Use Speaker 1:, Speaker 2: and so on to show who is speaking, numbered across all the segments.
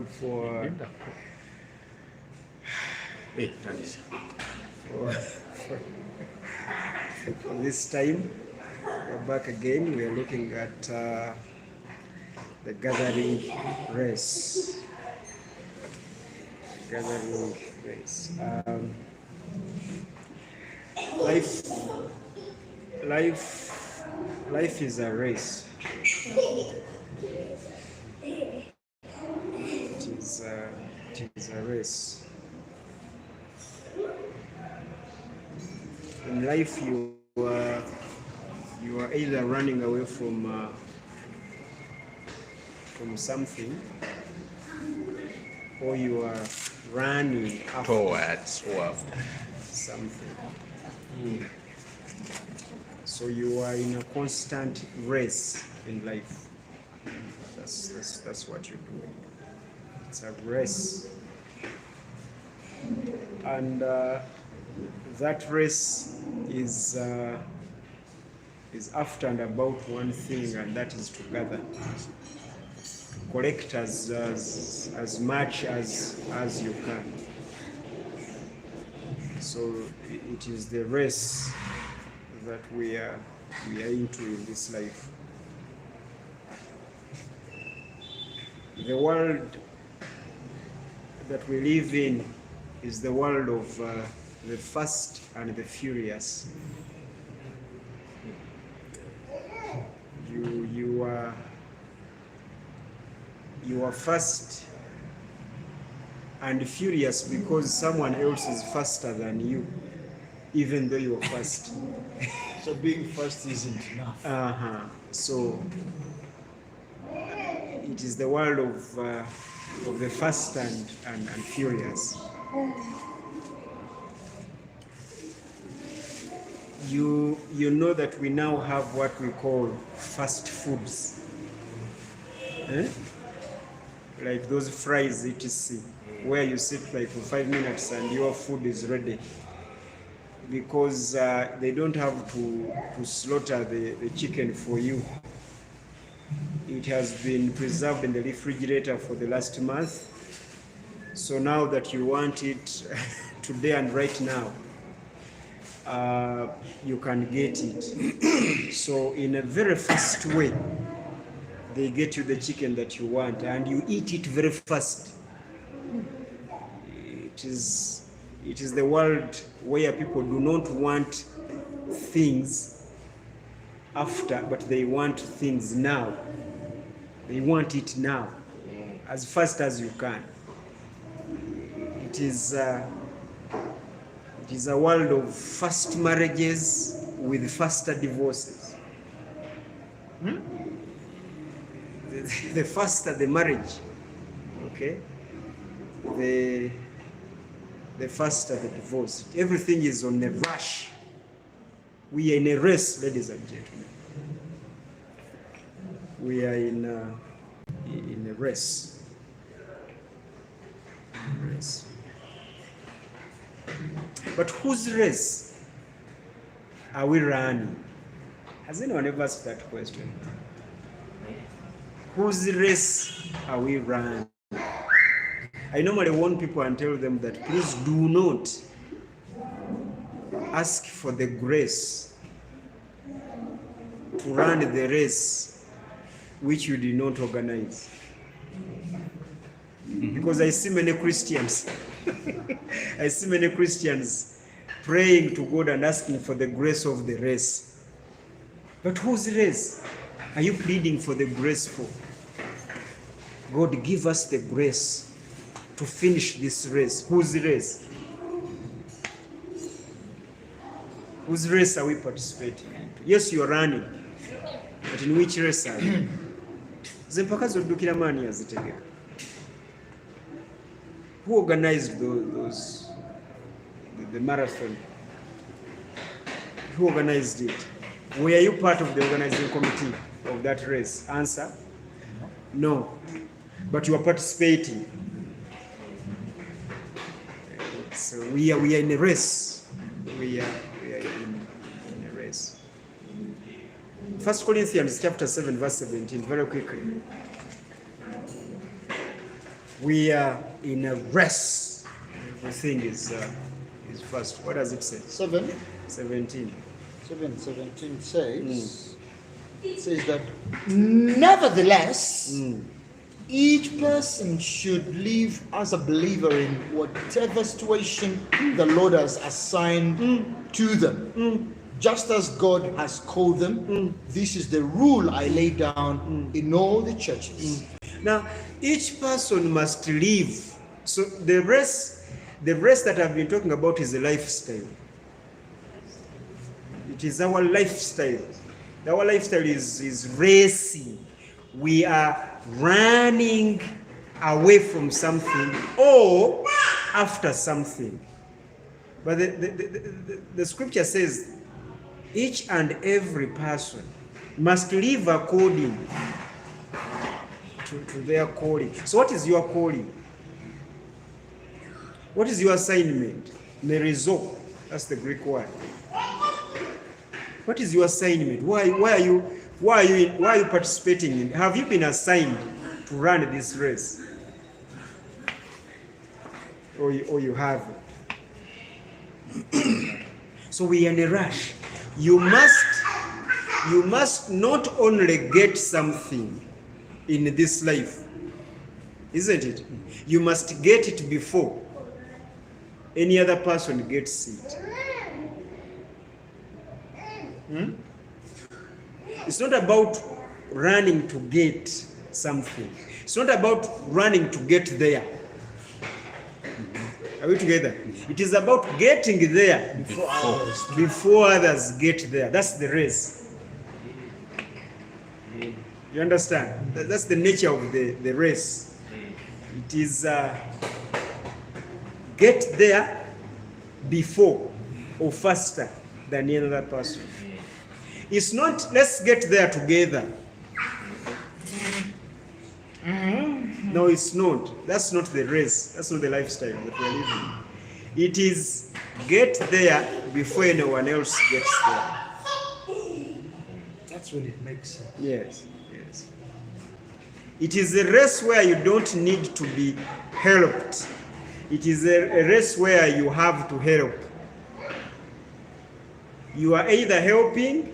Speaker 1: for this time. We're back again. We are looking at the gathering race. Gathering race. Life is a race. It is a race. In life, you are either running away from something, or you are running
Speaker 2: towards
Speaker 1: something. So you are in a constant race in life. That's what you're doing. It's a race, and that race is after and about one thing, and that is to gather, collect as much as you can. So it is the race that we are into in this life. The world that we live in is the world of the fast and the furious. You are fast and furious because someone else is faster than you, even though you are fast.
Speaker 3: So being fast isn't enough.
Speaker 1: So it is the world of the fast and furious. You know that we now have what we call fast foods, like those fries, iTiS, where you sit like for 5 minutes and your food is ready, because they don't have to slaughter the chicken for you. It has been preserved in the refrigerator for the last month. So now that you want it today and right now, you can get it. So in a very fast way, they get you the chicken that you want, and you eat it very fast. It is the world where people do not want things after, but they want things now. They want it now, as fast as you can. It is a world of fast marriages with faster divorces. The faster the marriage, okay, the faster the divorce. Everything is on a rush. We are in a race, ladies and gentlemen. We are in a race. But whose race are we running? Has anyone ever asked that question? Whose race are we running? I normally warn people and tell them that please do not ask for the grace to run the race which you did not organize. Because I see many Christians praying to God and asking for the grace of the race. But whose race are you pleading for the grace for? God, give us the grace to finish this race. Whose race? Whose race are we participating in? Yes, you are running, but in which race are you? Who organized the marathon? Who organized it? Were you part of the organizing committee of that race? Answer: no. But you are participating. So we are in a race. We are in a race. 1 Corinthians chapter 7, verse 17, very quickly. We are in a race. Everything is first. What does it say? 17.
Speaker 3: 7:17 says, it says that nevertheless, each person should live as a believer in whatever situation the Lord has assigned to them. Just as God has called them, this is the rule I lay down in all the churches.
Speaker 1: Now, each person must live. So the rest that I've been talking about is a lifestyle. It is our lifestyle. Our lifestyle is racing. We are running away from something or after something. But the scripture says each and every person must live according to their calling. So what is your calling? What is your assignment? Merizo. That's the Greek word. What is your assignment? Why are you participating in? Have you been assigned to run this race? Or you have? So we are in a rush. You must not only get something in this life, isn't it? You must get it before any other person gets it. It's not about running to get something. It's not about running to get there. Are we together? It is about getting there before others get there. That's the race. You understand? That's the nature of the race. It is get there before or faster than any other person. It's not let's get there together. No, it's not. That's not the race. That's not the lifestyle that we're living. It is get there before anyone else gets there.
Speaker 3: That's when it makes sense.
Speaker 1: Yes. It is a race where you don't need to be helped. It is a race where you have to help. You are either helping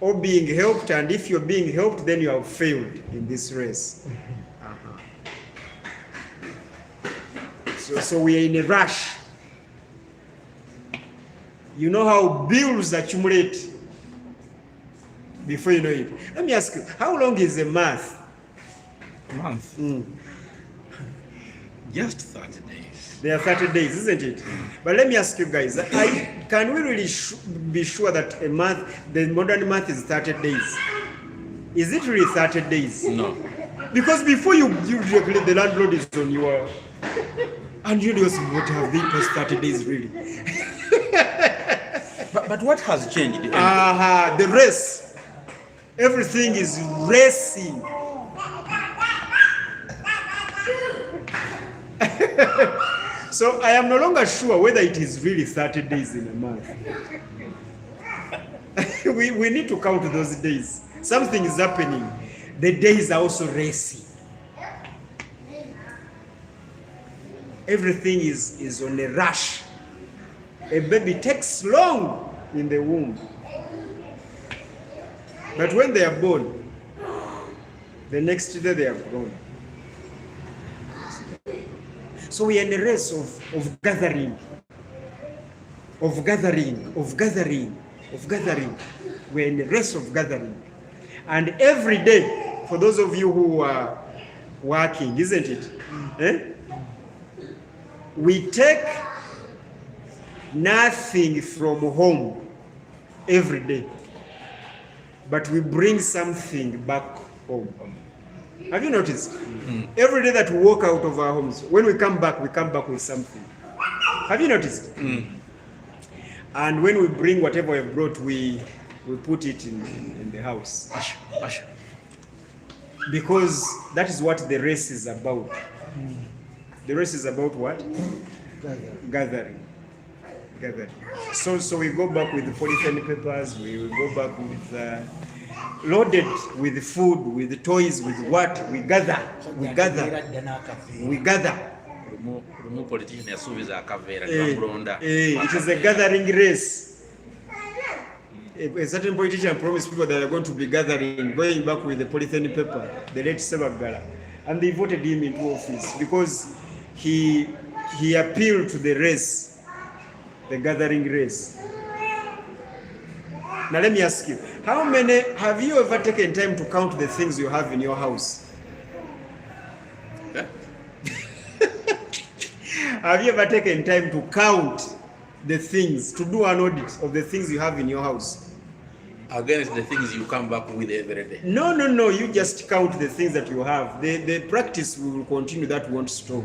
Speaker 1: or being helped, and if you're being helped, then you have failed in this race. So we are in a rush. You know how bills accumulate before you know it. Let me ask you, how long is a month?
Speaker 2: Month? Just 30 days.
Speaker 1: There are 30 days, isn't it? But let me ask you guys, can we really be sure that a month, the modern month is 30 days? Is it really 30 days?
Speaker 2: No.
Speaker 1: Because before you regulate, the landlord is on your... And you also what have they past 30 days really?
Speaker 2: But what has changed?
Speaker 1: The race. Everything is racing. So I am no longer sure whether it is really 30 days in a month. we need to count those days. Something is happening. The days are also racing. Everything is on a rush. A baby takes long in the womb. But when they are born, the next day they are grown. So we are in a race of gathering. We're in a race of gathering. And every day, for those of you who are working, isn't it? We take nothing from home every day, but we bring something back home. Have you noticed? Every day that we walk out of our homes, when we come back with something. Have you noticed? And when we bring whatever we have brought, we put it in the house. Because that is what the race is about. The race is about what? Gathering. So we go back with the polythene papers. We will go back with loaded with food, with toys, with what? We gather.
Speaker 2: Politician yasuubiza akaveera
Speaker 1: Eh,
Speaker 2: nebamulonda.
Speaker 1: it is a gathering race. A certain politician promised people that they are going to be gathering, going back with the polythene paper, the late Sabbath-day, and they voted him into office because he appealed to the race, the gathering race. Now let me ask you, have you ever taken time to count the things you have in your house? Have you ever taken time to count the things, to do an audit of the things you have in your house?
Speaker 2: Against the things you come back with every day.
Speaker 1: No, you just count the things that you have. The practice will continue, that won't stop.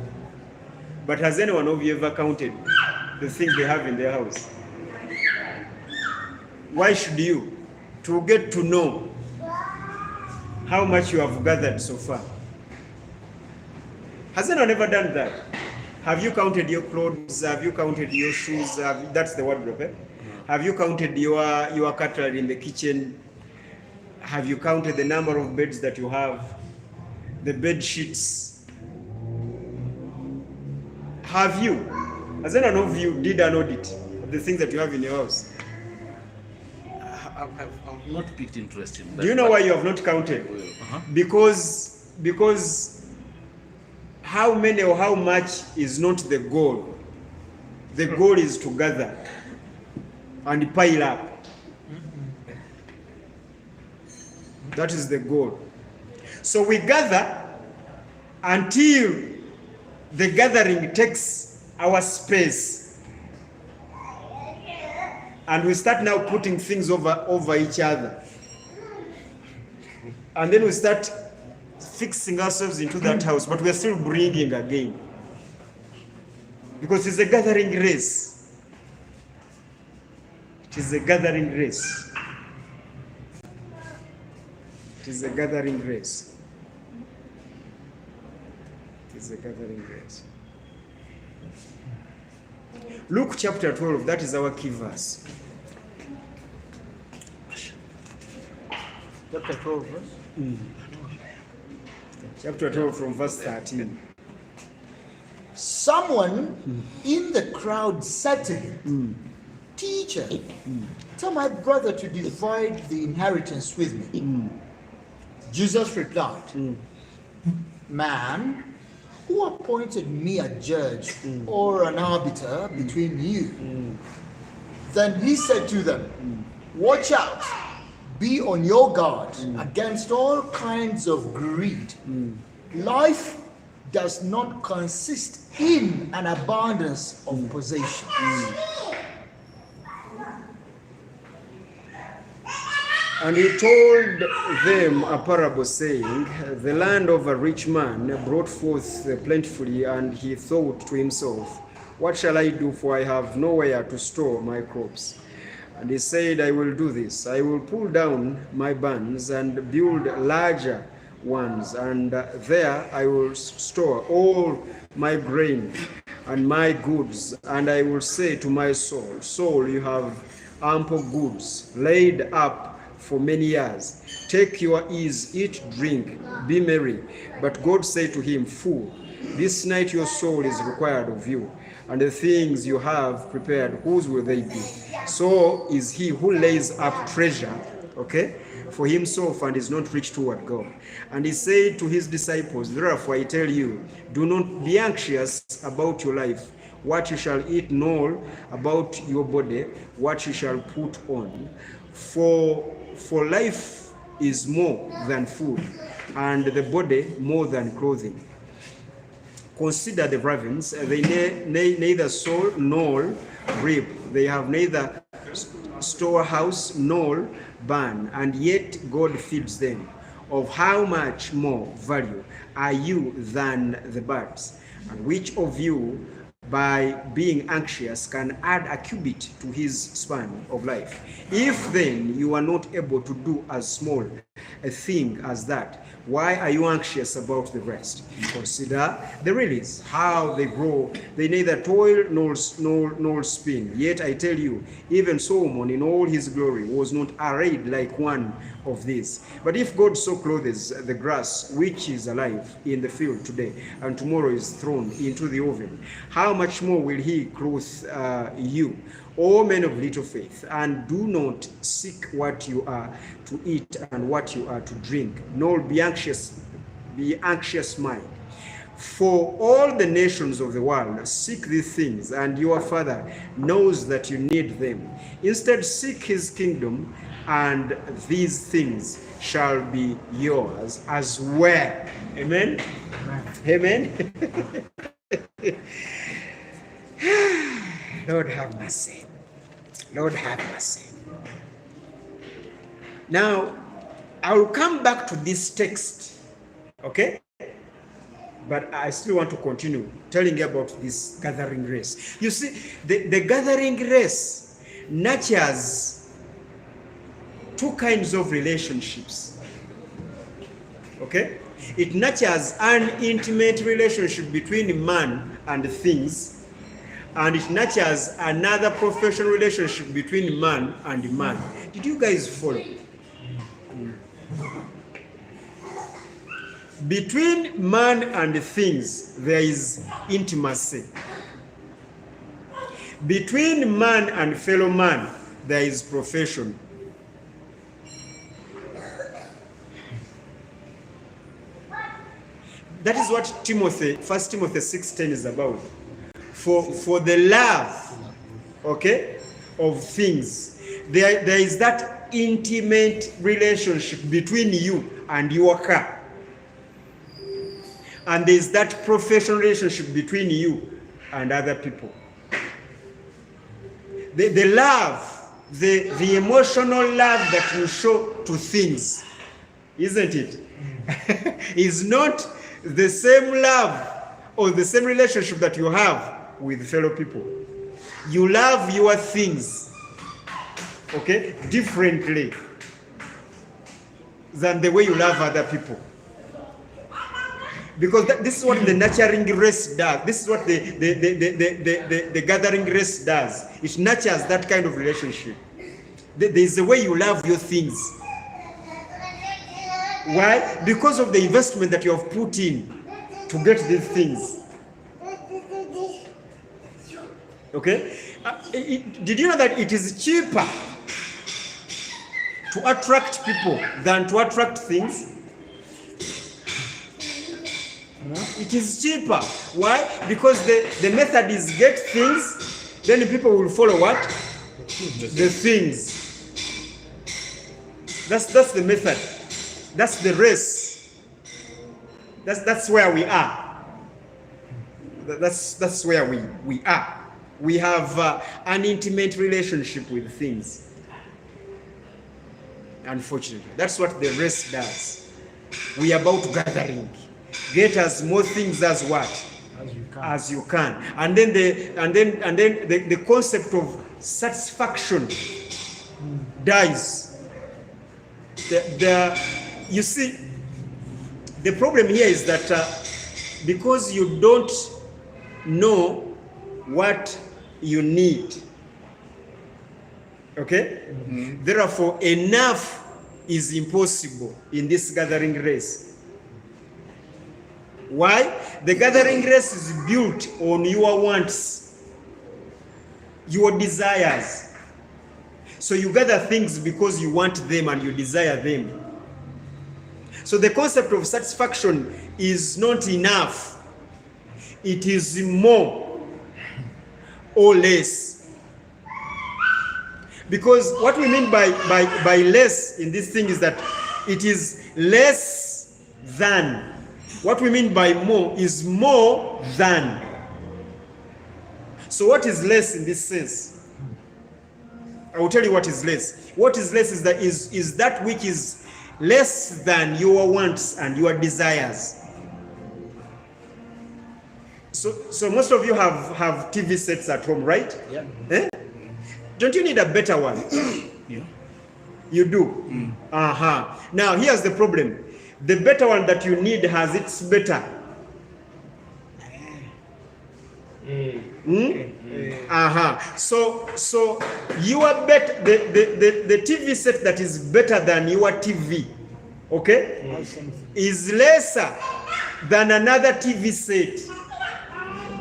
Speaker 1: But has anyone of you ever counted the things they have in their house? Why should you? To get to know how much you have gathered so far. Has anyone ever done that? Have you counted your clothes? Have you counted your shoes? That's the wardrobe, eh? Have you counted your cutlery in the kitchen? Have you counted the number of beds that you have? The bed sheets? Have you? Has anyone of you did an audit of the things that you have in your house?
Speaker 2: I've not picked interest in that.
Speaker 1: Do you know why you have not counted? Because how many or how much is not the goal. The goal is to gather and pile up. That is the goal. So we gather until the gathering takes our space, and we start now putting things over each other, and then we start fixing ourselves into that house, but we're still bringing again, because it's a gathering race. It is a gathering race. It is a gathering race. It is a gathering race. Luke chapter 12, that is our key verse.
Speaker 3: Chapter 12, verse?
Speaker 1: Chapter 12 from verse 13.
Speaker 3: Someone in the crowd said to him, Teacher, tell my brother to divide the inheritance with me. Jesus replied, Man, who appointed me a judge or an arbiter between you? Then he said to them, Watch out, be on your guard against all kinds of greed. Life does not consist in an abundance of possessions.
Speaker 1: And he told them a parable, saying, The land of a rich man brought forth plentifully, and he thought to himself, What shall I do, for I have nowhere to store my crops? And he said, I will do this. I will pull down my barns and build larger ones, and there I will store all my grain and my goods. And I will say to my soul, Soul, you have ample goods laid up for many years. Take your ease, eat, drink, be merry. But God said to him, Fool, this night your soul is required of you, and the things you have prepared, whose will they be? So is he who lays up treasure, for himself and is not rich toward God. And he said to his disciples, Therefore I tell you, do not be anxious about your life, what you shall eat, nor about your body, what you shall put on. For life is more than food, and the body more than clothing. Consider the ravens, they neither sow nor reap, they have neither storehouse nor barn, and yet God feeds them. Of how much more value are you than the birds? And which of you, by being anxious, can add a cubit to his span of life? If then you are not able to do as small a thing as that, why are you anxious about the rest? Consider the lilies, how they grow. They neither toil nor spin. Yet I tell you, even Solomon in all his glory was not arrayed like one of this. But if God so clothes the grass which is alive in the field today, and tomorrow is thrown into the oven, how much more will he clothe you, O men of little faith? And do not seek what you are to eat and what you are to drink, nor be anxious mind. For all the nations of the world seek these things, and your Father knows that you need them. Instead, seek his kingdom, and these things shall be yours as well. Amen? Amen? Lord have mercy. Lord have mercy. Now, I will come back to this text, okay? But I still want to continue telling you about this gathering race. You see, the gathering race nurtures two kinds of relationships. Okay? It nurtures an intimate relationship between man and things, and it nurtures another professional relationship between man and man. Did you guys follow? Between man and things, there is intimacy. Between man and fellow man, there is profession. That is what 1 Timothy 6:10 is about. For the love, okay, of things, there is that intimate relationship between you and your car. And there is that professional relationship between you and other people. The love, the emotional love that you show to things, isn't it? Is not the same love or the same relationship that you have with fellow people. You love your things, okay, differently than the way you love other people. Because this is what the nurturing race does. This is what the gathering race does. It nurtures that kind of relationship. There is a way you love your things. Why? Because of the investment that you have put in to get these things. Okay? Did you know that it is cheaper to attract people than to attract things? It is cheaper. Why? Because the method is get things, then people will follow what? The things. That's the method. That's the race. That's where we are. That's where we are. We have an intimate relationship with things. Unfortunately, that's what the race does. We are about gathering. Get as more things as what? As you can. And then the concept of satisfaction dies. You see, the problem here is that because you don't know what you need, okay? Mm-hmm. Therefore, enough is impossible in this gathering race. Why? The gathering race is built on your wants, your desires. So you gather things because you want them and you desire them. So the concept of satisfaction is not enough. It is more or less. Because what we mean by less in this thing is that it is less than. What we mean by more is more than. So what is less in this sense? I will tell you what is less. What is less is that which is less than your wants and your desires. So most of you have TV sets at home, right?
Speaker 3: Yeah.
Speaker 1: Eh? Don't you need a better one?
Speaker 2: Yeah.
Speaker 1: You do? Now here's the problem. The better one that you need has its So your the TV set that is better than your TV, okay, is lesser than another TV set.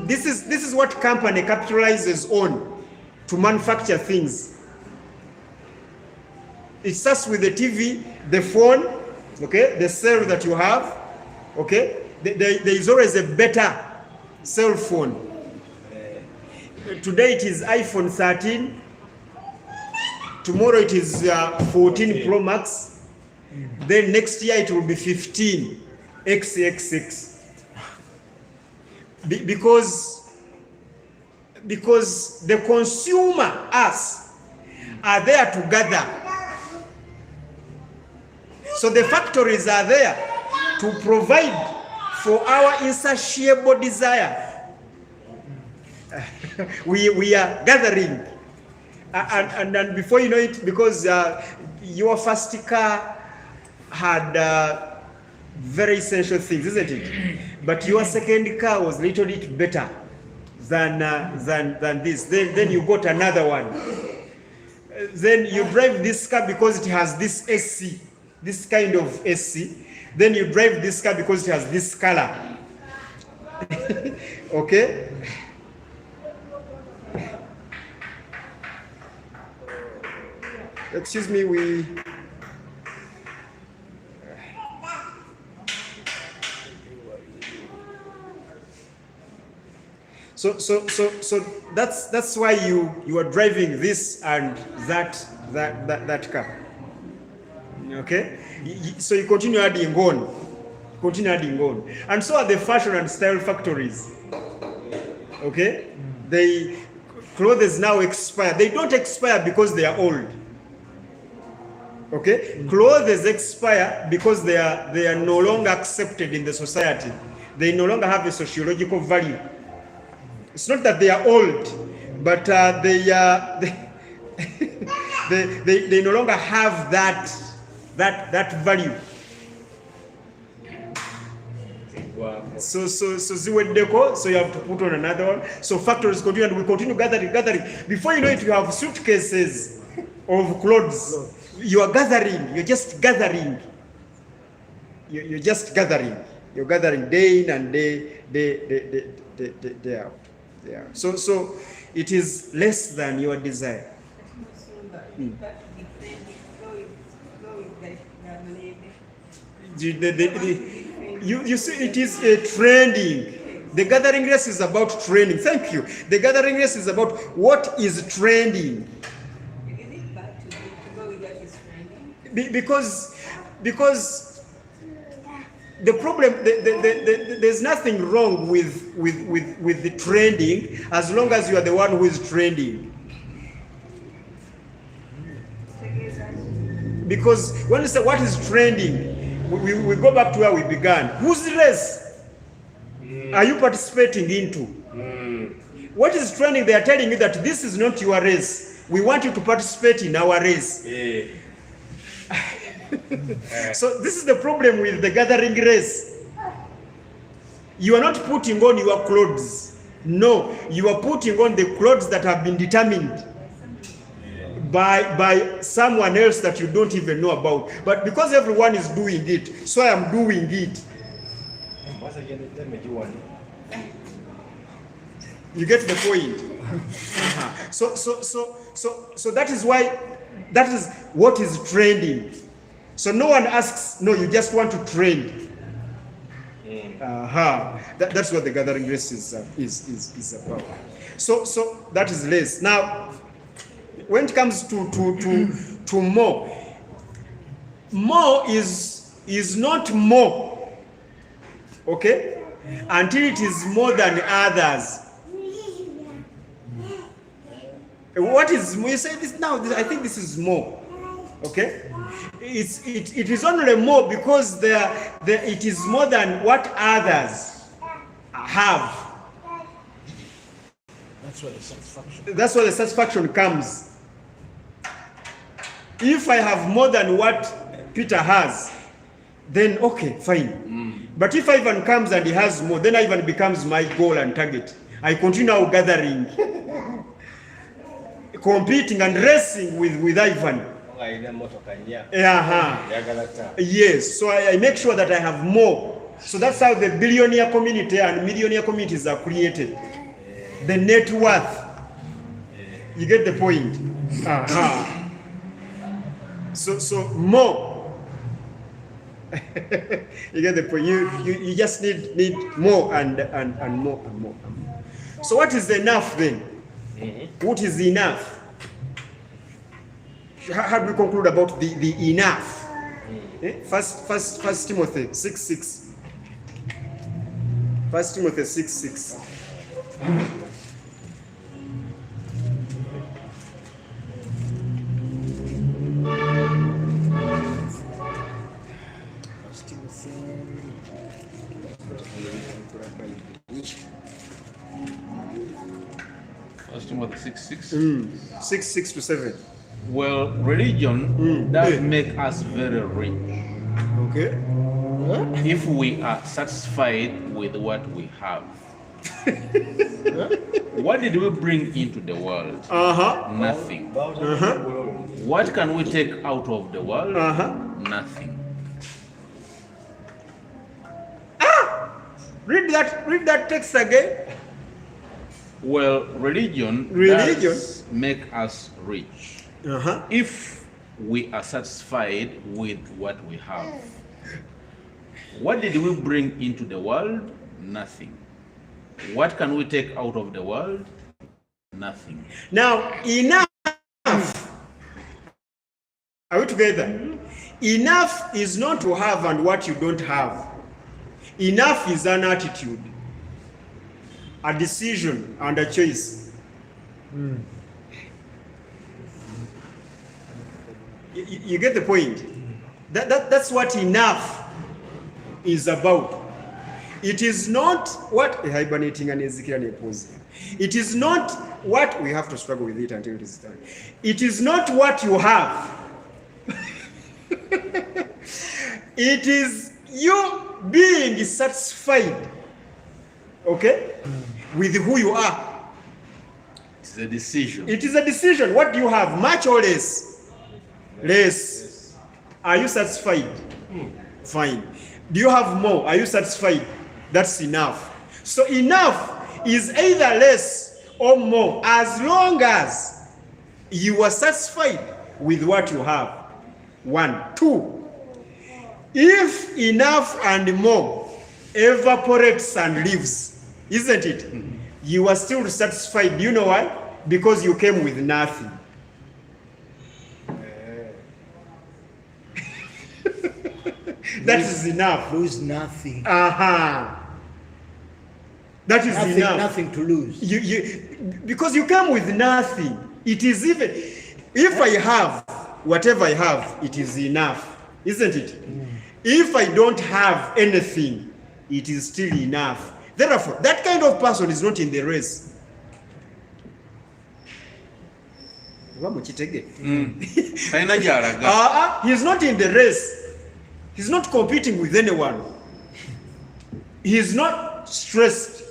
Speaker 1: This is what company capitalizes on to manufacture things. It starts with the TV, the phone, okay, the cell that you have, okay. There is always a better cell phone. Today it is iPhone 13. Tomorrow it is 14 Pro Max. Then next year it will be 15 XXX. Because the consumer, us, are there to gather. So the factories are there to provide for our insatiable desire. We are gathering, and before you know it, because your first car had very essential things, isn't it? But your second car was a little bit better than this. Then you got another one. Then you drive this car because it has this AC, this kind of AC. Then you drive this car because it has this color. Okay? Excuse me, So that's why you are driving this and that car. Okay? So you continue adding on. And so are the fashion and style factories. Okay? Clothes now expire. They don't expire because they are old. Okay? Clothes expire because they are no longer accepted in the society. They no longer have a sociological value. It's not that they are old, but they no longer have that value.
Speaker 2: Wow.
Speaker 1: So deco, so you have to put on another one. So factories continue, and we continue gathering. Before you know it, you have suitcases of clothes. You are gathering. You're just gathering. You're just gathering. You're gathering day in and day out. Yeah. So it is less than your desire. You see, it is a trending. The gathering race is about trending. Thank you. The gathering race is about what is trending.
Speaker 4: Is it bad to go with what is trending?
Speaker 1: Because the problem, there's nothing wrong with the trending as long as you are the one who is trending. Because when you say what is trending, we go back to where we began. Whose race are you participating into? What is trending? They are telling you that this is not your race. We want you to participate in our race. So this is the problem with the gathering race. You are not putting on your clothes. No, you are putting on the clothes that have been determined by someone else that you don't even know about. But because everyone is doing it, so I am doing it. You get the point? So that is why, that is what is trending. So no one asks, no, you just want to trend. That's what the gathering race is about. So that is less. Now, when it comes to more is not more, okay, until it is more than others. What is more? You say this now. I think this is more, okay. It is only more because it is more than what others have. That's where the satisfaction comes. If I have more than what Peter has, then okay, fine. But if Ivan comes and he has more, then Ivan becomes my goal and target. I continue now gathering. competing and racing with Ivan. Yes, so I make sure that I have more. So that's how the billionaire community and millionaire communities are created. The net worth. You get the point? So more. You get the point. You just need more and more and more. So what is enough then? What is enough? How do we conclude about the enough? First Timothy 6:6. 1 Timothy 6:6.
Speaker 2: First Timothy 6:6.
Speaker 1: 6 to 7.
Speaker 2: Well, religion does make us very rich.
Speaker 1: Okay.
Speaker 2: If we are satisfied with what we have. What did we bring into the world? Nothing. What can we take out of the world? Nothing.
Speaker 1: Read that text again.
Speaker 2: Well, religion does make us rich. If we are satisfied with what we have. What did we bring into the world? Nothing. What can we take out of the world? Nothing.
Speaker 1: Now, enough. Are we together? Enough is not to have and what you don't have. Enough is an attitude, a decision, and a choice. You get the point? That's what enough is about. It is not what hibernating and Ezekiel pose. It is not what we have to struggle with it until it is done. It is not what you have. It is you being satisfied, okay, with who you are.
Speaker 2: It's a decision.
Speaker 1: It is a decision. What do you have? Much or less? Less. Are you satisfied? Fine. Do you have more? Are you satisfied? That's enough. So enough is either less or more, as long as you are satisfied with what you have. 1. 2. If enough and more evaporates and leaves, isn't it? You are still satisfied. Do you know why? Because you came with nothing. That is enough.
Speaker 3: Lose nothing.
Speaker 1: That is
Speaker 3: Nothing,
Speaker 1: enough.
Speaker 3: nothing to lose.
Speaker 1: Because you come with nothing. It is even, if I have whatever I have, it is enough, isn't it? If I don't have anything, it is still enough. Therefore, that kind of person is not in the race. He's not in the race. He's not competing with anyone. He's not stressed.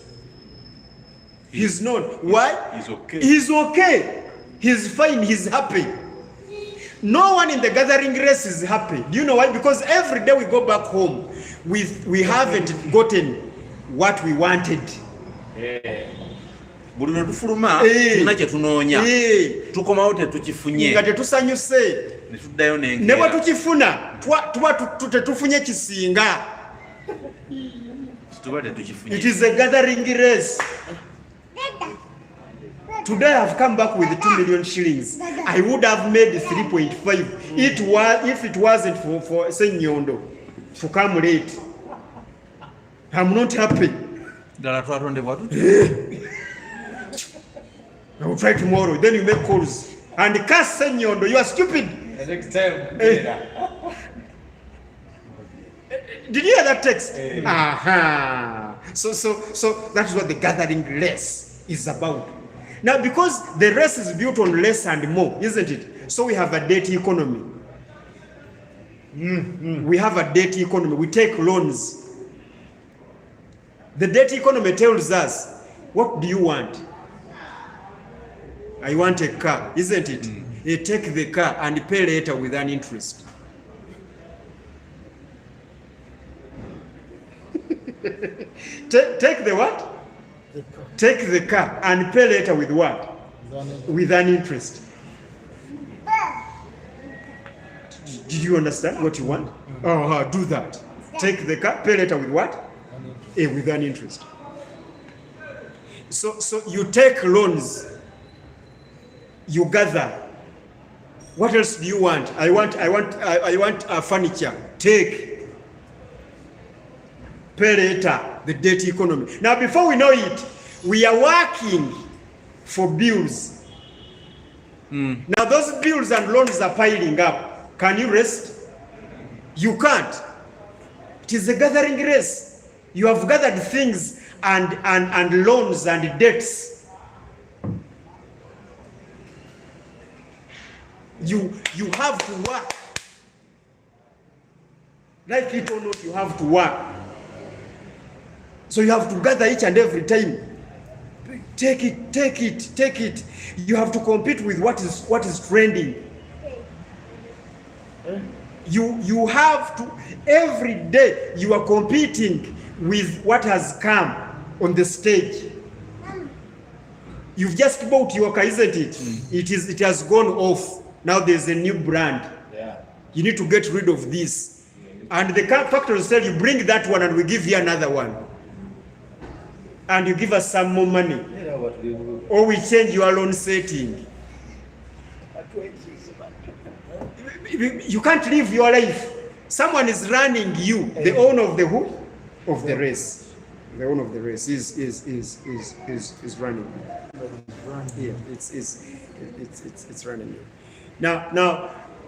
Speaker 1: He's not. Why?
Speaker 2: He's okay.
Speaker 1: He's okay. He's fine. He's happy. No one in the gathering race is happy. Do you know why? Because every day we go back home, we haven't gotten what we wanted.
Speaker 2: Buli lwe tufuluma tulina kye tunoonya tukomawo tetukifunye
Speaker 1: nga tetusanyuse
Speaker 2: ne tuddayo
Speaker 1: ne bwe
Speaker 2: n'enkeera
Speaker 1: tukifuna tuba tetufunye kisinga.
Speaker 2: tuba
Speaker 1: It
Speaker 2: tetukifunye.
Speaker 1: is a gathering race. Today I've come back with 2 million shillings. I would have made 3.5 if it wasn't for Senyondo to come late. I'm not happy.
Speaker 2: ddala twatondebwa tuti.
Speaker 1: I will try tomorrow. Then you make calls and curse Senyondo. You are stupid.
Speaker 5: The next time,
Speaker 1: Did you hear that text? So that is what the gathering race is about. Now, because the race is built on less and more, isn't it? So we have a debt economy. We have a debt economy. We take loans. The debt economy tells us, what do you want? I want a car, isn't it? You take the car and pay later with an interest. Take the what? Take the car and pay later with what? With an interest. Did you understand what you want? Oh, do that. Take the car, pay later with what? With an interest. So you take loans, you gather. What else do you want? I want furniture. Take. Pay later, the debt economy. Now, before we know it, we are working for bills. Now, those bills and loans are piling up. Can you rest? You can't. It is a gathering race. You have gathered things and loans and debts. You have to work. Like it or not, you have to work. So you have to gather each and every time. Take it. You have to compete with what is trending. You have to, every day you are competing with what has come on the stage. You've just bought your car, isn't it? It has gone off. Now there's a new brand.
Speaker 3: Yeah.
Speaker 1: You need to get rid of this. And the car factory said, you bring that one and we give you another one. And you give us some more money.
Speaker 3: You know what we will.
Speaker 1: Or we change your loan setting. You can't live your life. Someone is running you. The owner of the who? Of the race. The owner of the race is running. Yeah, it's running you. Now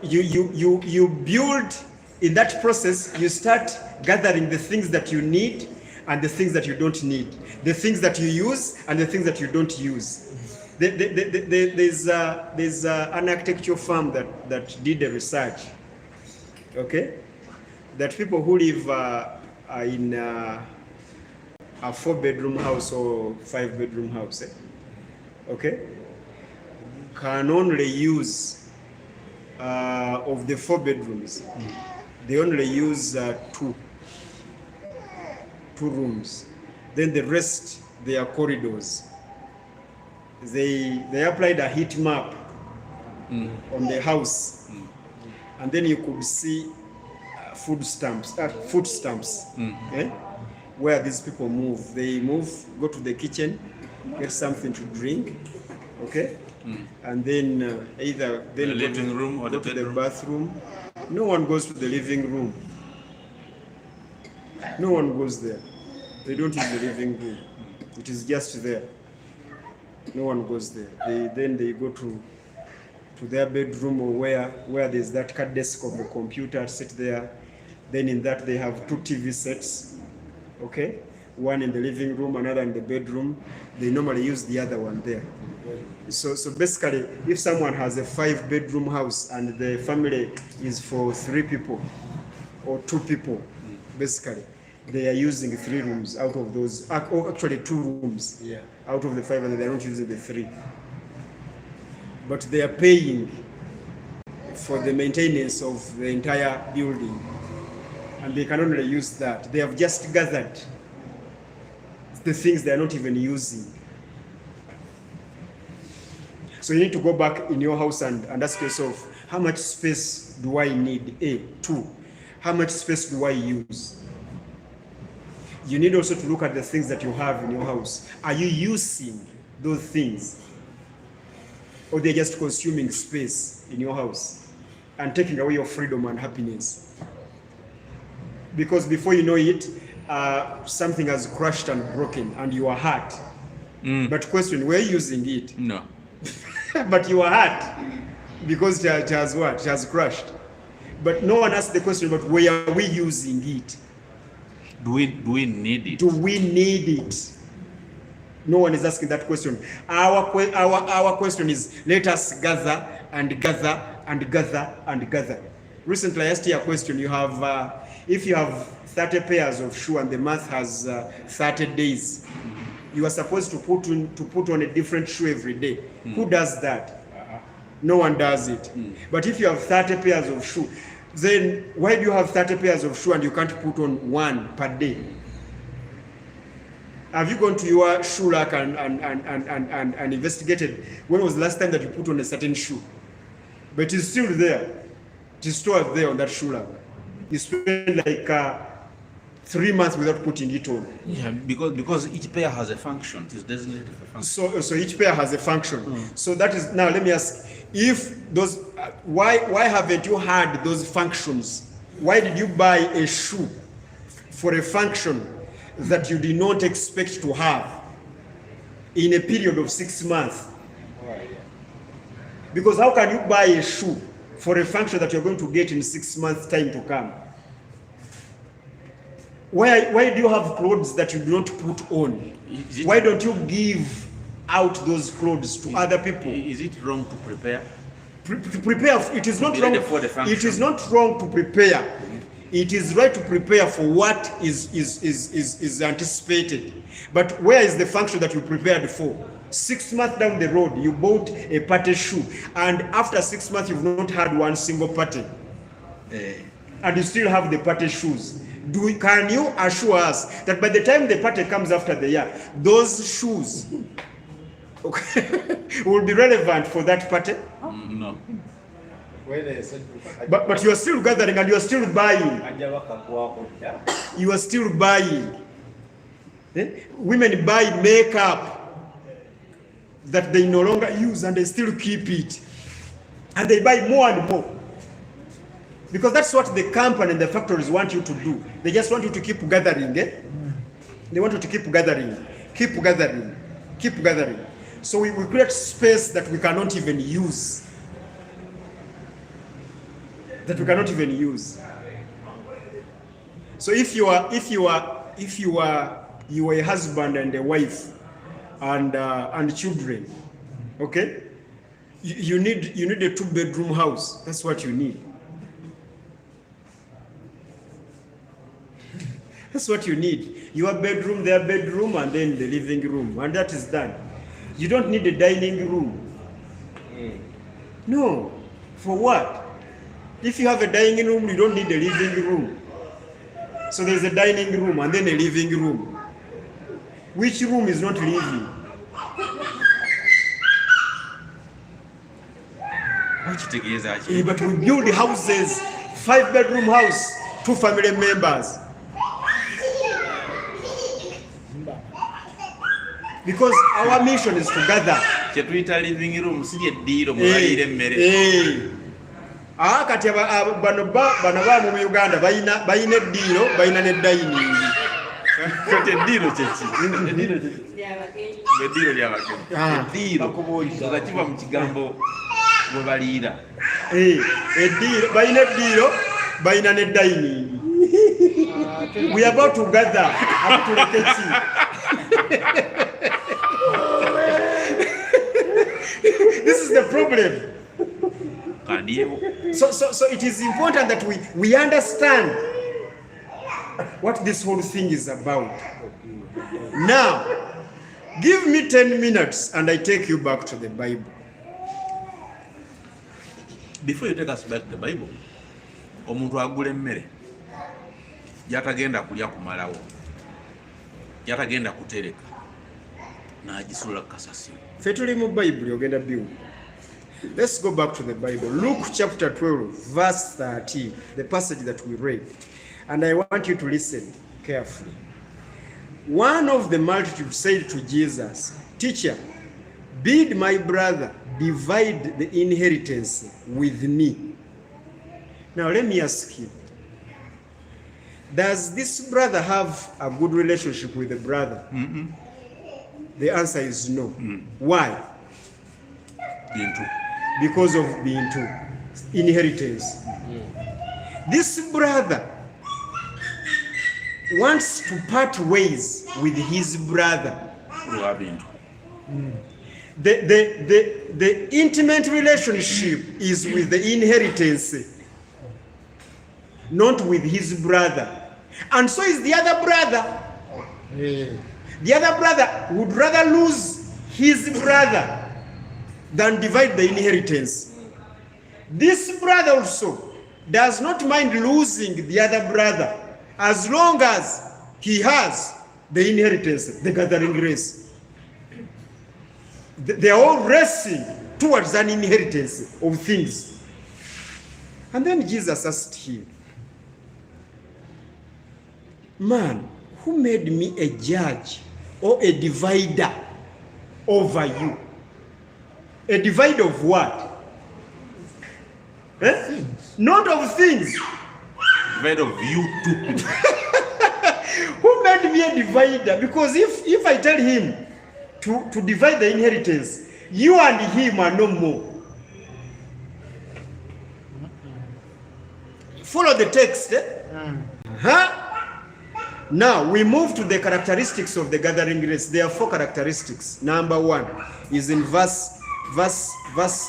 Speaker 1: you build in that process. You start gathering the things that you need and the things that you don't need, the things that you use and the things that you don't use. There's an architecture firm that did a research, okay, that people who live in a 4-bedroom house or 5-bedroom house, okay, can only use of the 4 bedrooms, they only use two rooms. Then the rest, they are corridors. They applied a heat map on the house, and then you could see food stamps, where these people move. They move, go to the kitchen, get something to drink, okay, and then either then
Speaker 2: the living room or
Speaker 1: go to the bathroom. No one goes to the living room. No one goes there. They don't use the living room. It is just there. No one goes there. Then they go to their bedroom or where there's that card desk of the computer, sit there. Then in that they have 2 TV sets, okay? One in the living room, another in the bedroom. They normally use the other one there. So basically, if someone has a 5-bedroom house and the family is for 3 people or 2 people, basically, they are using 3 rooms out of those, or actually 2 rooms out of the 5, and they're not using the 3. But they are paying for the maintenance of the entire building, and they can only use that. They have just gathered the things they are not even using. So you need to go back in your house and ask yourself, how much space do I need? 2, how much space do I use? You need also to look at the things that you have in your house. Are you using those things? Or they're just consuming space in your house and taking away your freedom and happiness? Because before you know it, something has crashed and broken and you are hurt. But question, were you using it?
Speaker 2: No.
Speaker 1: But you are hurt because it has what? It has crashed. But no one asked the question, but where are we using it?
Speaker 2: Do we need it?
Speaker 1: Do we need it? No one is asking that question. Our question is, let us gather and gather and gather and gather. Recently, I asked you a question. You have, if you have 30 pairs of shoe and the month has 30 days, you are supposed to put on a different shoe every day. Who does that? No one does it. But if you have 30 pairs of shoes, then why do you have 30 pairs of shoes and you can't put on one per day? Have you gone to your shoe rack and investigated when was the last time that you put on a certain shoe? But it is still there. It is stored there on that shoe rack. You spend like 3 months without putting it on.
Speaker 2: Yeah, because each pair has a function. It is designated for function.
Speaker 1: So each pair has a function. So that is, now let me ask, if those, why haven't you had those functions? Why did you buy a shoe for a function that you did not expect to have in a period of 6 months? Because how can you buy a shoe for a function that you're going to get in 6 months time to come? Why do you have clothes that you do not put on? Why don't you give out those clothes to other people?
Speaker 2: Is it wrong to prepare?
Speaker 1: Prepare. It is not wrong. It is not wrong to prepare. It is right to prepare for what is anticipated. But where is the function that you prepared for? 6 months down the road, you bought a party shoe, and after 6 months, you've not had one single party, and you still have the party shoes. Can you assure us that by the time the party comes after the year, those shoes will be relevant for that party?
Speaker 2: No.
Speaker 1: But you are still gathering and you are still buying. You are still buying. Women buy makeup that they no longer use and they still keep it. And they buy more and more. Because that's what the company and the factories want you to do. They just want you to keep gathering. They want you to keep gathering, keep gathering, keep gathering. So we create space that we cannot even use. That we cannot even use. So if you are a husband and a wife and children, okay, you need a 2-bedroom house. That's what you need. That's what you need. Your bedroom, their bedroom, and then the living room, and that is done. You don't need a dining room. No. For what? If you have a dining room, you don't need a living room. So there's a dining room and then a living room. Which room is not living? But we build houses, 5-bedroom house, 2 family members. Because our mission is to gather.
Speaker 2: Living room,
Speaker 1: Kati bano ba mu Uganda bayina eddiiro bayina ne dining.
Speaker 2: Kati eddiiro kyeki? Eddiiro ly'abagenyi. Nga kiva mu kigambo bwe baliira.
Speaker 1: Bayina eddiiro bayina ne dining. We are about to gather up to the This is the problem. So it is important that we understand what this whole thing is about. Now, give me 10 minutes and I take you back to the Bible.
Speaker 2: Before you take us back to the Bible, omuntu agula emmere yatagenda kulya kumalawo, yatagenda kutereka n'agisula kasasiro.
Speaker 1: Ffe tuli mu Bible ogenda biwu. Let's go back to the Bible. Luke chapter 12, verse 13, the passage that we read. And I want you to listen carefully. One of the multitude said to Jesus, "Teacher, bid my brother divide the inheritance with me." Now let me ask you, does this brother have a good relationship with the brother? The answer is no. Why? Because of being two. Inheritance. This brother wants to part ways with his brother. The intimate relationship is with the inheritance, not with his brother. And so is the other brother. The other brother would rather lose his brother than divide the inheritance. This brother also does not mind losing the other brother as long as he has the inheritance, the gathering grace. They are all racing towards an inheritance of things. And then Jesus asked him, man, who made me a judge or a divider over you? A divider of what? Eh? Not of things.
Speaker 2: Divider of you too.
Speaker 1: Who made me a divider? Because if I tell him to divide the inheritance, you and him are no more. Follow the text. Now we move to the characteristics of the gathering grace. There are 4 characteristics. Number 1 is in verse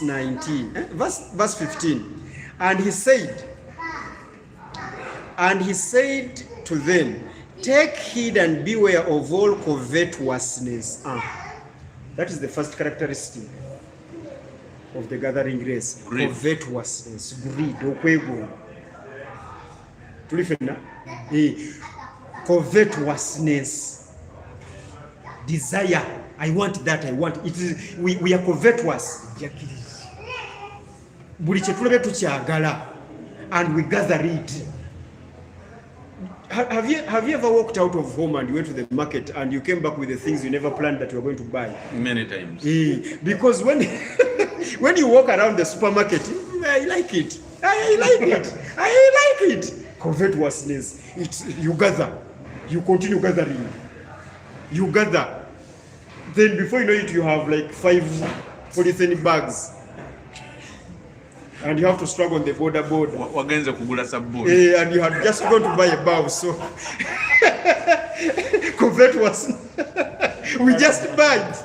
Speaker 1: 19, verse 15. And he said to them, take heed and beware of all covetousness. That is the first characteristic of the gathering grace.
Speaker 2: Greed.
Speaker 1: Covetousness, greed, okwegomba. Tulifena? Covetousness, desire. I want that, I want it. We are covetous. Buli kye tulabye tukyagala, and we gather it. Have you ever walked out of home and you went to the market and you came back with the things you never planned that you were going to buy?
Speaker 2: Many times.
Speaker 1: Because when when you walk around the supermarket, I like it. I like it. I like it. Covetousness. You gather. You continue gathering. You gather. Then before you know it, you have like 5 polythene bags. And you have to struggle on the border.
Speaker 2: Wagenze kugula sabuni.
Speaker 1: And you had just gone to buy a bow, so covetousness. We just buy it.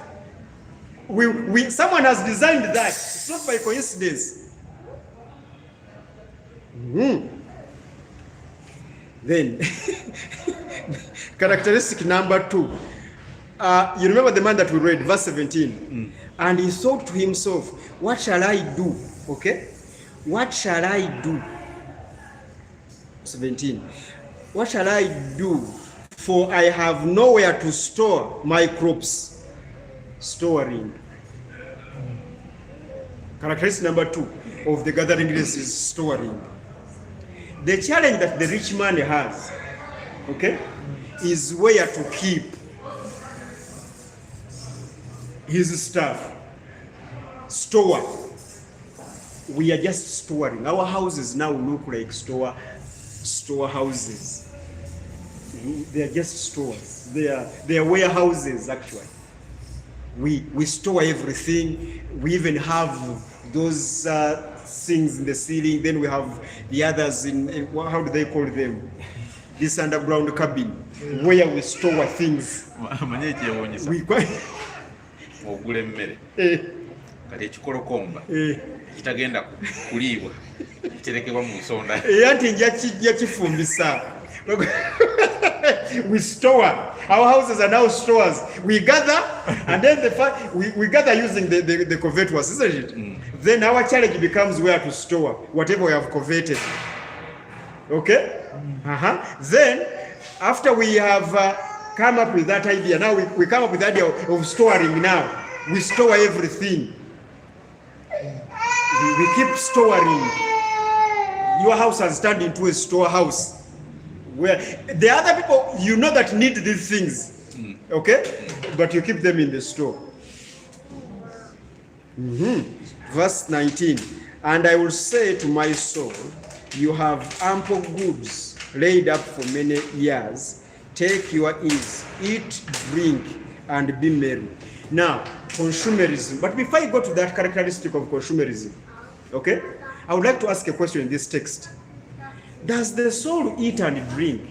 Speaker 1: We someone has designed that. It's not by coincidence. Then characteristic number 2. You remember the man that we read, verse 17. And he thought to himself, what shall I do? Okay? What shall I do? 17. What shall I do? For I have nowhere to store my crops. Storing. Characteristic number 2 of the gathering grace is storing. The challenge that the rich man has, okay, is where to keep his stuff. Store. We are just storing. Our houses now look like store houses. They are just stores. They are warehouses actually. We store everything. We even have those things in the ceiling. Then we have the others in how do they call them? This underground cabin where we store things. We
Speaker 2: ogula emmere kati ekikolokomba kitagenda kuliibwa kiterekebwa mu nsonda
Speaker 1: anti njya kifumbisa. We store. Our houses are now stores. We gather and then we gather using the covetous, isn't it? Then our challenge becomes where to store whatever we have coveted. Okay? Then after we have come up with that idea, now we come up with the idea of storing now. We store everything. We keep storing. Your house has turned into a storehouse where the other people you know that need these things, okay, but you keep them in the store. Verse 19. And I will say to my soul, you have ample goods laid up for many years. Take your ease, eat, drink, and be merry. Now, consumerism. But before I go to that characteristic of consumerism, okay, I would like to ask a question in this text. Does the soul eat and drink?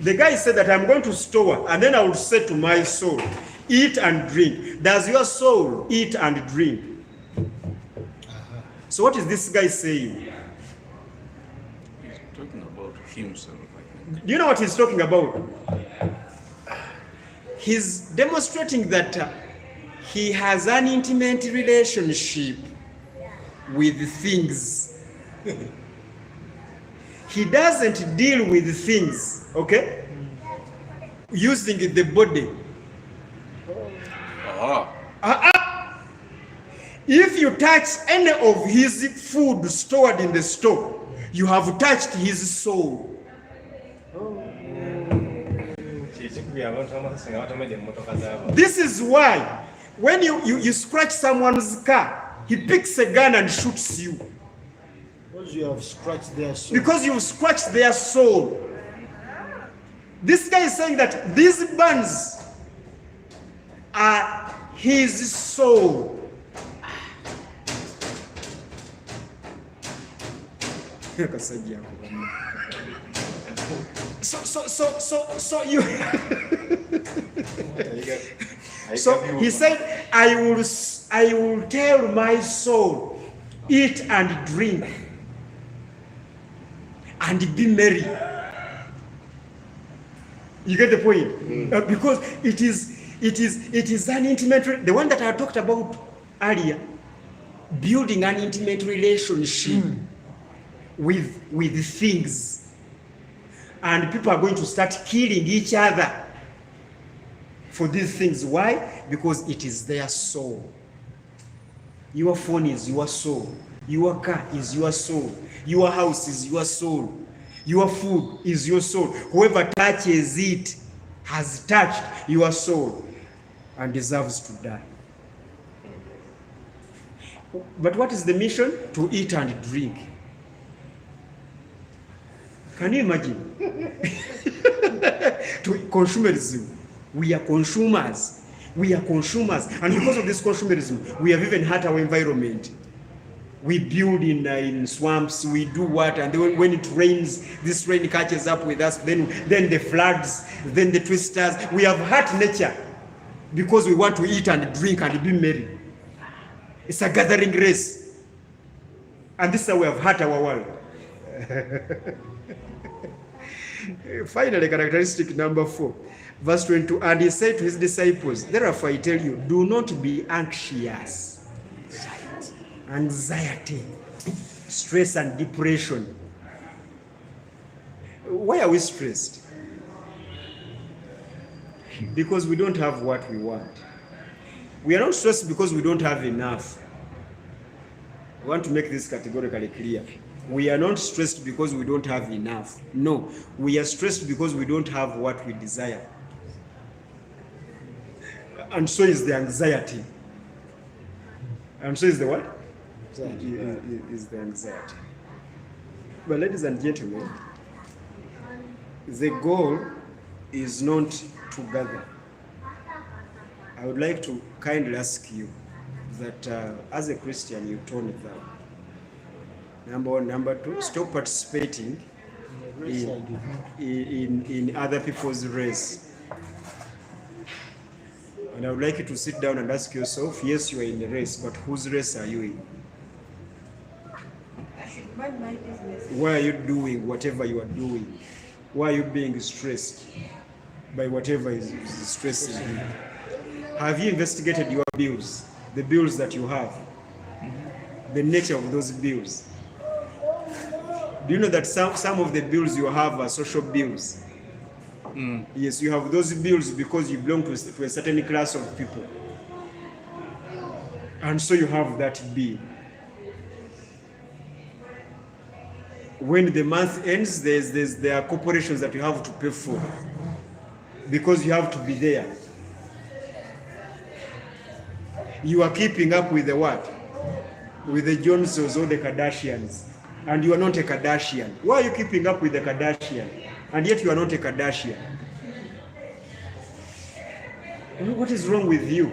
Speaker 1: The guy said that I'm going to store, and then I will say to my soul, eat and drink. Does your soul eat and drink? So what is this guy saying?
Speaker 2: He's talking about himself, I think.
Speaker 1: Do you know what he's talking about? He's demonstrating that he has an intimate relationship with things. He doesn't deal with things, okay? Using the body. If you touch any of his food stored in the store, you have touched his soul. This is why when you scratch someone's car, he picks a gun and shoots you.
Speaker 3: Because you have scratched their soul.
Speaker 1: Because you've scratched their soul. This guy is saying that these burns are his soul. So you so he said, I will tell my soul, eat and drink and be merry. You get the point? Because it is an intimate, the one that I talked about earlier, building an intimate relationship with things. And people are going to start killing each other for these things. Why? Because it is their soul. Your phone is your soul. Your car is your soul. Your house is your soul. Your food is your soul. Whoever touches it has touched your soul and deserves to die. But what is the mission? To eat and drink. Can you imagine? To consumerism. We are consumers. We are consumers. And because of this consumerism, we have even hurt our environment. We build in swamps, we do what, and then when it rains, this rain catches up with us, then the floods, then the twisters. We have hurt nature because we want to eat and drink and be merry. It's a gathering race. And this is how we have hurt our world. Finally, characteristic number 4, verse 22. And he said to his disciples, therefore I tell you, do not be anxious. Anxiety, stress and depression. Why are we stressed? Because we don't have what we want. We are not stressed because we don't have enough. I want to make this categorically clear. We are not stressed because we don't have enough. No, we are stressed because we don't have what we desire. And so is the anxiety. And so is the what? Is the anxiety. But ladies and gentlemen, the goal is not to gather. I would like to kindly ask you that as a Christian, you tone it down. Number 1. Number 2, stop participating in other people's race. And I would like you to sit down and ask yourself, yes, you are in the race, but whose race are you in?
Speaker 4: Mind my business.
Speaker 1: Why are you doing whatever you are doing? Why are you being stressed by whatever is stressing you? Have you investigated your bills, the bills that you have, the nature of those bills? Do you know that some of the bills you have are social bills? Yes, you have those bills because you belong to a certain class of people. And so you have that bill. When the month ends, there are corporations that you have to pay for because you have to be there. You are keeping up with the what? With the Joneses or the Kardashians. And you are not a Kardashian. Why are you keeping up with the Kardashian? And yet you are not a Kardashian. What is wrong with you?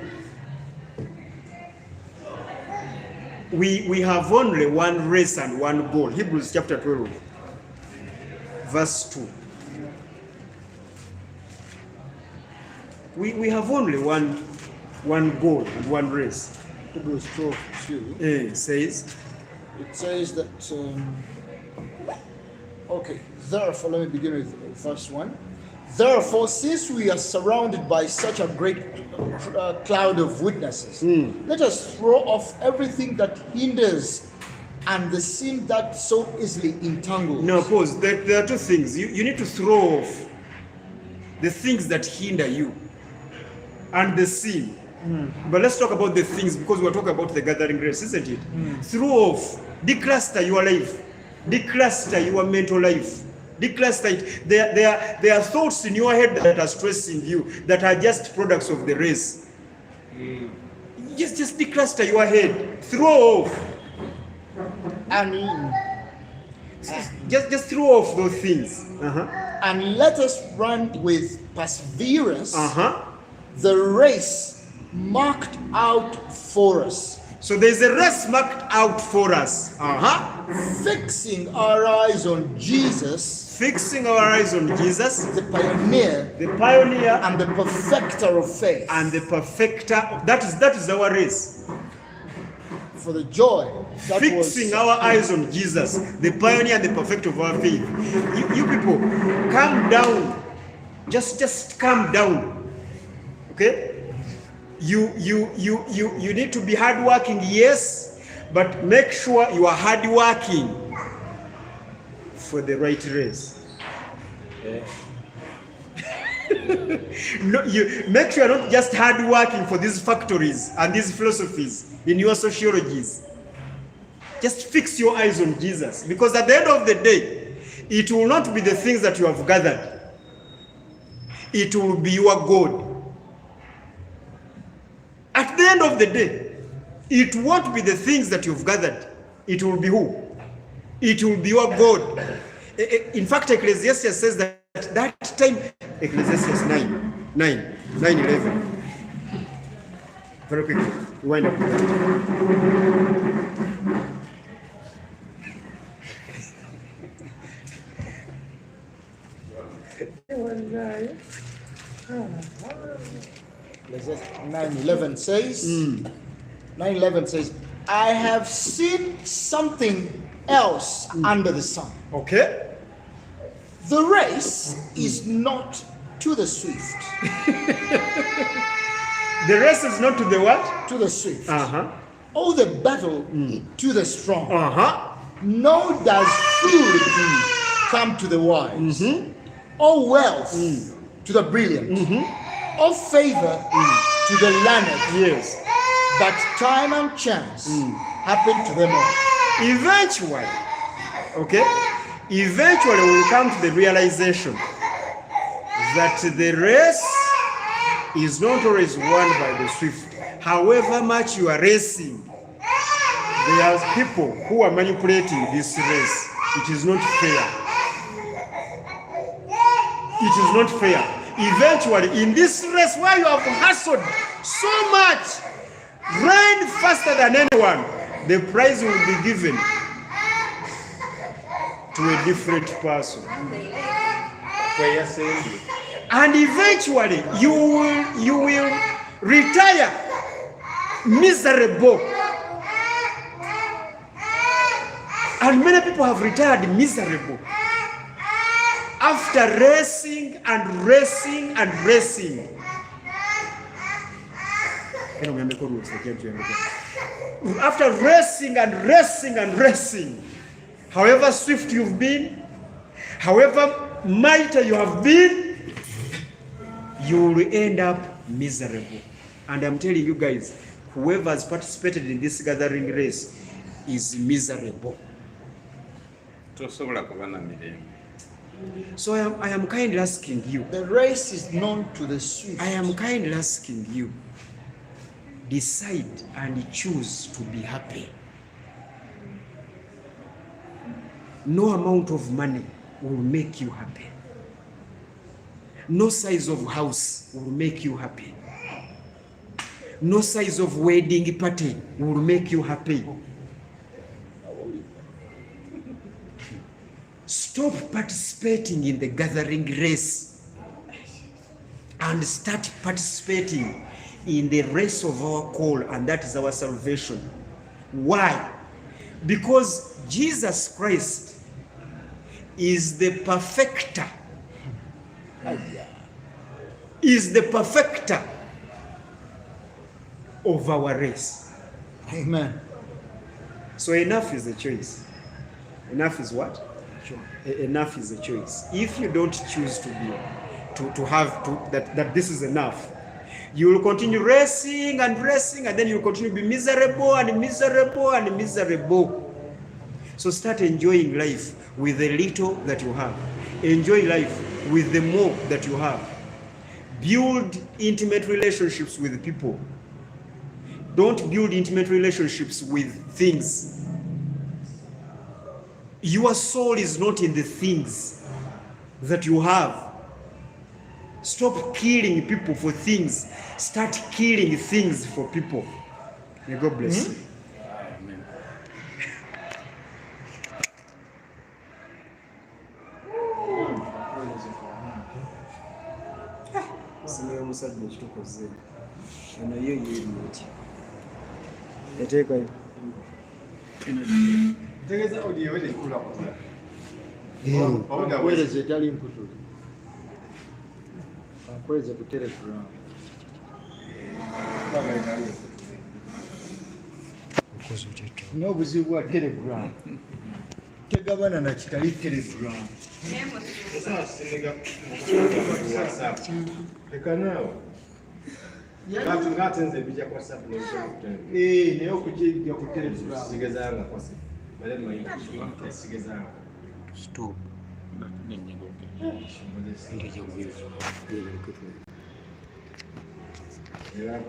Speaker 1: We have only one race and one goal. Hebrews chapter 12, verse 2. We have only one goal and one race.
Speaker 3: Hebrews 12:2.
Speaker 1: Says?
Speaker 3: It says that, okay, Therefore, let me begin with verse 1. Therefore, since we are surrounded by such a great cloud of witnesses, let us throw off everything that hinders and the sin that so easily entangles.
Speaker 1: Now, pause. There are two things. You need to throw off the things that hinder you and the sin. But let's talk about the things, because we're talking about the gathering grace, isn't it? Throw off, decluster your life, decluster your mental life, decluster it. There are thoughts in your head that are stressing you, that are just products of the race. Just decluster your head, throw off.
Speaker 3: And
Speaker 1: Just throw off those things.
Speaker 3: and let us run with perseverance the race marked out for us,
Speaker 1: So there's a race marked out for us.
Speaker 3: fixing our eyes on Jesus,
Speaker 1: Fixing our eyes on Jesus,
Speaker 3: the pioneer
Speaker 1: the pioneer
Speaker 3: and the perfecter of faith,
Speaker 1: and the perfecter. That is our race.
Speaker 3: for the joy that
Speaker 1: Fixing
Speaker 3: was
Speaker 1: our eyes on Jesus, the pioneer and the perfecter of our faith. You people, calm down. Just calm down. Okay? You need to be hardworking, yes, but make sure you are hardworking for the right race. No, you make sure you're not just hardworking for these factories and these philosophies in your sociologies. Just fix your eyes on Jesus, because at the end of the day, it will not be the things that you have gathered. It will be your God. At the end of the day, it won't be the things that you've gathered. It will be who? It will be your God. In fact, Ecclesiastes says that at that time, Ecclesiastes 9:11. Very quickly, wind up.
Speaker 3: Ecclesiastes 9:11 says, 9:11 says, I have seen something else under the sun.
Speaker 1: Okay?
Speaker 3: The race is not to the swift,
Speaker 1: The race is not to the what?
Speaker 3: to the swift,
Speaker 1: Uh-huh.
Speaker 3: or the battle to the strong.
Speaker 1: Uh-huh.
Speaker 3: Nor does food come to the wise, or wealth to the brilliant, or favor to the learned.
Speaker 1: Yes.
Speaker 3: But time and chance happen to them all.
Speaker 1: Eventually, okay? Eventually we will come to the realization that the race is not always won by the swift. However much you are racing, there are people who are manipulating this race. It is not fair. It is not fair. Eventually, in this race where you have hustled so much, ran faster than anyone, the prize will be given to a different person. And eventually, you will retire miserable. And many people have retired miserable after racing and racing and racing. After racing and racing and racing, however swift you've been, however mighty you have been, you will end up miserable. And I'm telling you guys, whoever has participated in this gathering race is miserable. So I am kindly asking you.
Speaker 3: The race is known to the swift.
Speaker 1: I am kindly asking you. Decide and choose to be happy. No amount of money will make you happy. No size of house will make you happy. No size of wedding party will make you happy. Stop participating in the gathering race and start participating in the race of our call, and that is our salvation. Why? Because Jesus Christ is the perfecter. Is the perfecter of our race.
Speaker 3: Amen.
Speaker 1: So enough is a choice. Enough is what?
Speaker 3: Sure.
Speaker 1: Enough is a choice. If you don't choose to be, to have that this is enough, you will continue racing, and then you will continue to be miserable and miserable and miserable. So start enjoying life with the little that you have. Enjoy life with the more that you have. Build intimate relationships with people. Don't build intimate relationships with things. Your soul is not in the things that you have. Stop killing people for things. Start killing things for people. May God bless you.
Speaker 2: Amen.
Speaker 1: Singa omusajja ekitukoze eno yo yeri eti eteekayo
Speaker 5: tegeza audio wele ikula kuza
Speaker 3: Akweleze etali mputule. Akweleze ku Telegram. N'obuzibu bwa Telegram. Tegabana na kitali Telegram.
Speaker 5: sasa sinega WhatsApp tekanawo ngatenze bija kwa WhatsApp ne
Speaker 3: Naye okujja ku Telegram.
Speaker 5: sigezanga kwa WhatsApp bale mwe sigezanga
Speaker 3: Stop.
Speaker 5: Ela